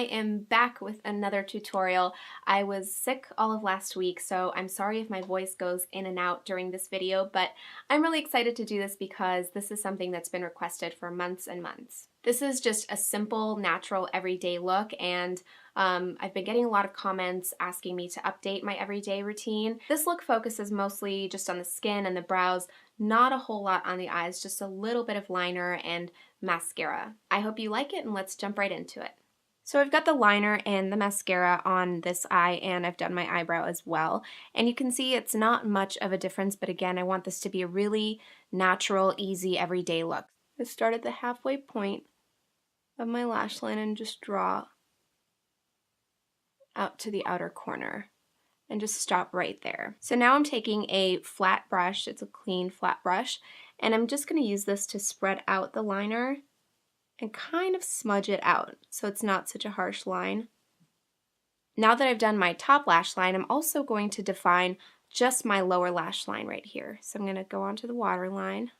I am back with another tutorial. I was sick all of last week, so I'm sorry if my voice goes in and out during this video, but I'm really excited to do this because this is something that's been requested for months and months. This is just a simple, natural, everyday look, and I've been getting a lot of comments asking me to update my everyday routine. This look focuses mostly just on the skin and the brows, not a whole lot on the eyes, just a little bit of liner and mascara. I hope you like it, and let's jump right into it. So I've got the liner and the mascara on this eye, and I've done my eyebrow as well. And you can see it's not much of a difference, but again, I want this to be a really natural, easy, everyday look. I start at the halfway point of my lash line and just draw out to the outer corner and just stop right there. So now I'm taking a flat brush, it's a clean flat brush, and I'm just going to use this to spread out the liner and kind of smudge it out so it's not such a harsh line. Now that I've done my top lash line, I'm also going to define just my lower lash line right here. So I'm going to go onto the waterline.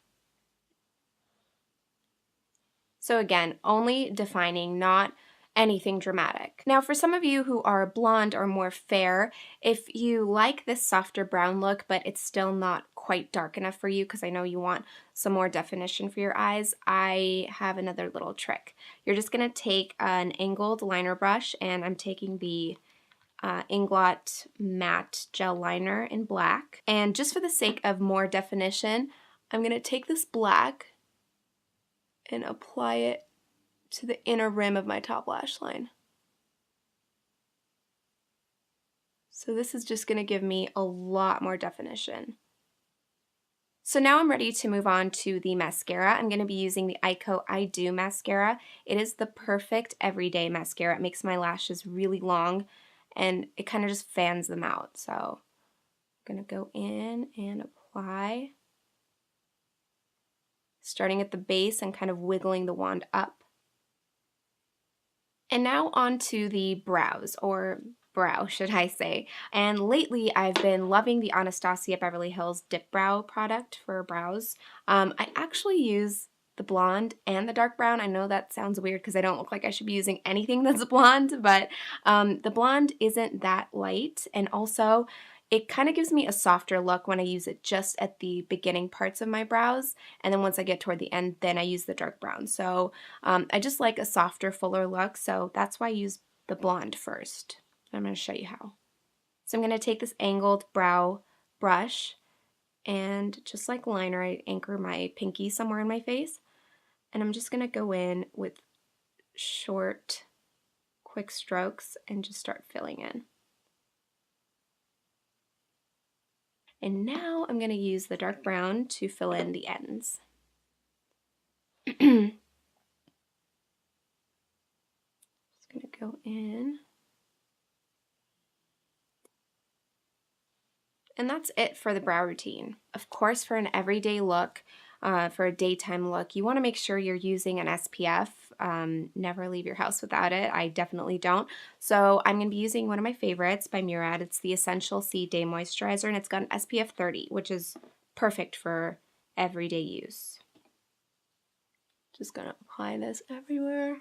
So again, only defining, not anything dramatic. Now for some of you who are blonde or more fair, if you like this softer brown look but it's still not quite dark enough for you because I know you want some more definition for your eyes, I have another little trick. You're just going to take an angled liner brush, and I'm taking the Inglot matte gel liner in black, and just for the sake of more definition, I'm going to take this black and apply it to the inner rim of my top lash line. So this is just going to give me a lot more definition. So now I'm ready to move on to the mascara. I'm going to be using the Eyeko I Do mascara. It is the perfect everyday mascara. It makes my lashes really long and it kind of just fans them out. So I'm going to go in and apply, starting at the base and kind of wiggling the wand up. And now on to the brows, or brow, should I say. And lately I've been loving the Anastasia Beverly Hills Dipbrow product for brows. I actually use the blonde and the dark brown. I know that sounds weird because I don't look like I should be using anything that's blonde, but the blonde isn't that light, and also it kind of gives me a softer look when I use it just at the beginning parts of my brows, and then once I get toward the end, then I use the dark brown. So I just like a softer, fuller look, so that's why I use the blonde first. I'm going to show you how. So I'm going to take this angled brow brush, and just like liner, I anchor my pinky somewhere in my face, and I'm just going to go in with short, quick strokes and just start filling in. And now I'm going to use the dark brown to fill in the ends. Just going to go in. And that's it for the brow routine. Of course, for an everyday look, for a daytime look, you want to make sure you're using an SPF. Never leave your house without it. I definitely don't. So I'm going to be using one of my favorites by Murad. It's the Essential C Day Moisturizer, and it's got an SPF 30, which is perfect for everyday use. Just going to apply this everywhere.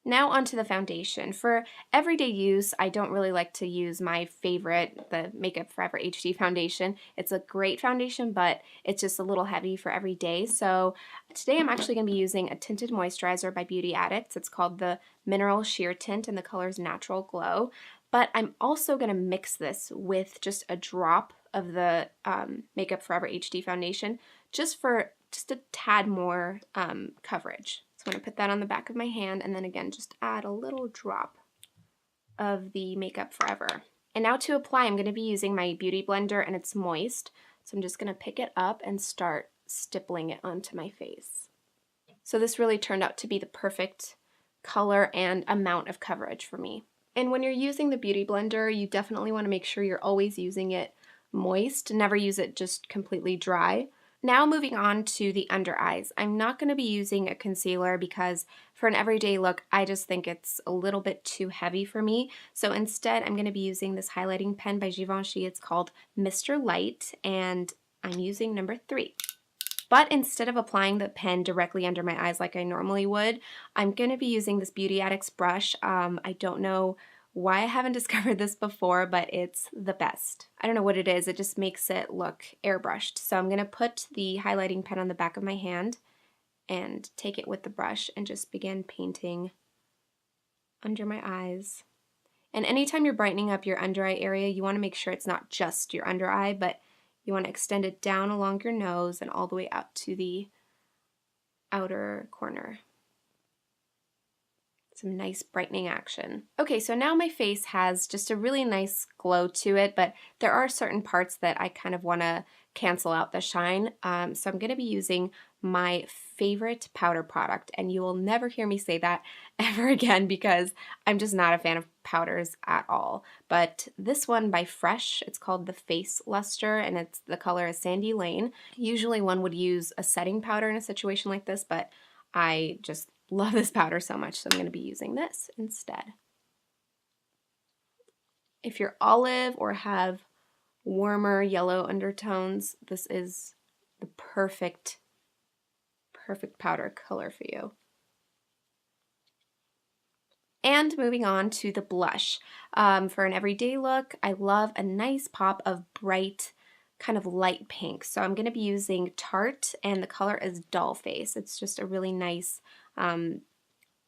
Now onto the foundation. For everyday use, I don't really like to use my favorite, the Makeup Forever HD foundation. It's a great foundation, but it's just a little heavy for every day. So today I'm actually going to be using a tinted moisturizer by Beauty Addicts. It's called the Mineral Sheer Tint, and the color is Natural Glow. But I'm also going to mix this with just a drop of the Makeup Forever HD foundation, just for a tad more coverage. So I'm going to put that on the back of my hand, and then again just add a little drop of the Makeup Forever. And now to apply, I'm going to be using my Beauty Blender, and it's moist. So I'm just going to pick it up and start stippling it onto my face. So this really turned out to be the perfect color and amount of coverage for me. And when you're using the Beauty Blender, you definitely want to make sure you're always using it moist. Never use it just completely dry. Now moving on to the under eyes. I'm not going to be using a concealer because for an everyday look, I just think it's a little bit too heavy for me. So instead, I'm going to be using this highlighting pen by Givenchy. It's called Mr. Light, and I'm using number 3. But instead of applying the pen directly under my eyes like I normally would, I'm going to be using this Beauty Addicts brush. I don't know why I haven't discovered this before, but it's the best. I don't know what it is, it just makes it look airbrushed. So I'm going to put the highlighting pen on the back of my hand and take it with the brush and just begin painting under my eyes. And anytime you're brightening up your under eye area, you want to make sure it's not just your under eye, but you want to extend it down along your nose and all the way out to the outer corner. Some nice brightening action. Okay, so now my face has just a really nice glow to it, but there are certain parts that I kind of want to cancel out the shine. So I'm going to be using my favorite powder product, and you will never hear me say that ever again because I'm just not a fan of powders at all. But this one by Fresh, it's called the Face Luster, and the color is Sandy Lane. Usually one would use a setting powder in a situation like this, but I just love this powder so much, so I'm going to be using this instead. If you're olive or have warmer yellow undertones, this is the perfect powder color for you. And moving on to the blush. For an everyday look, I love a nice pop of bright, kind of light pink. So I'm going to be using Tarte, and the color is Doll Face. It's just a really nice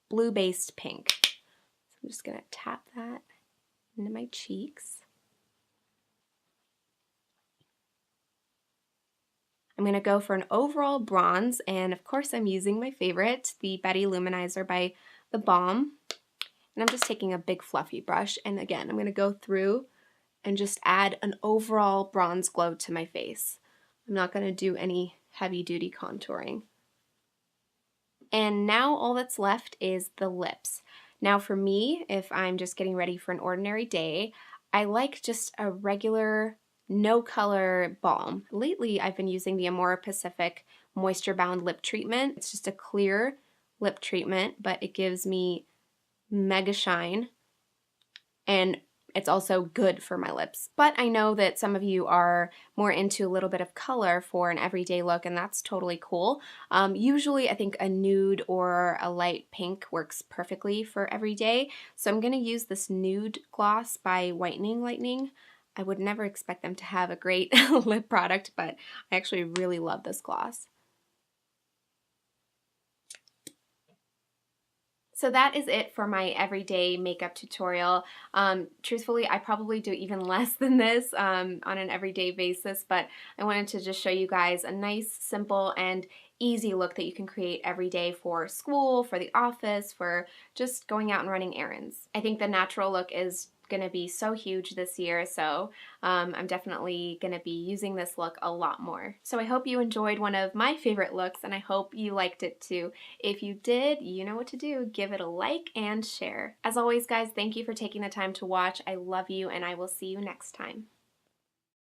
blue-based pink. So I'm just going to tap that into my cheeks. I'm going to go for an overall bronze, and of course I'm using my favorite, the Betty Luminizer by The Balm. And I'm just taking a big fluffy brush, and again, I'm going to go through and just add an overall bronze glow to my face. I'm not going to do any heavy-duty contouring. And now all that's left is the lips. Now for me, if I'm just getting ready for an ordinary day, I like just a regular no color balm. Lately I've been using the Amore Pacific Moisture Bound Lip Treatment. It's just a clear lip treatment, but it gives me mega shine, and it's also good for my lips. But I know that some of you are more into a little bit of color for an everyday look, and that's totally cool. Usually I think a nude or a light pink works perfectly for every day. So I'm going to use this nude gloss by Whitening Lightning. I would never expect them to have a great lip product, but I actually really love this gloss. So that is it for my everyday makeup tutorial. Truthfully, I probably do even less than this on an everyday basis, but I wanted to just show you guys a nice, simple, and easy look that you can create every day for school, for the office, for just going out and running errands. I think the natural look is going to be so huge this year, so I'm definitely going to be using this look a lot more. So I hope you enjoyed one of my favorite looks, and I hope you liked it too. If you did, you know what to do. Give it a like and share. As always, guys, thank you for taking the time to watch. I love you, and I will see you next time.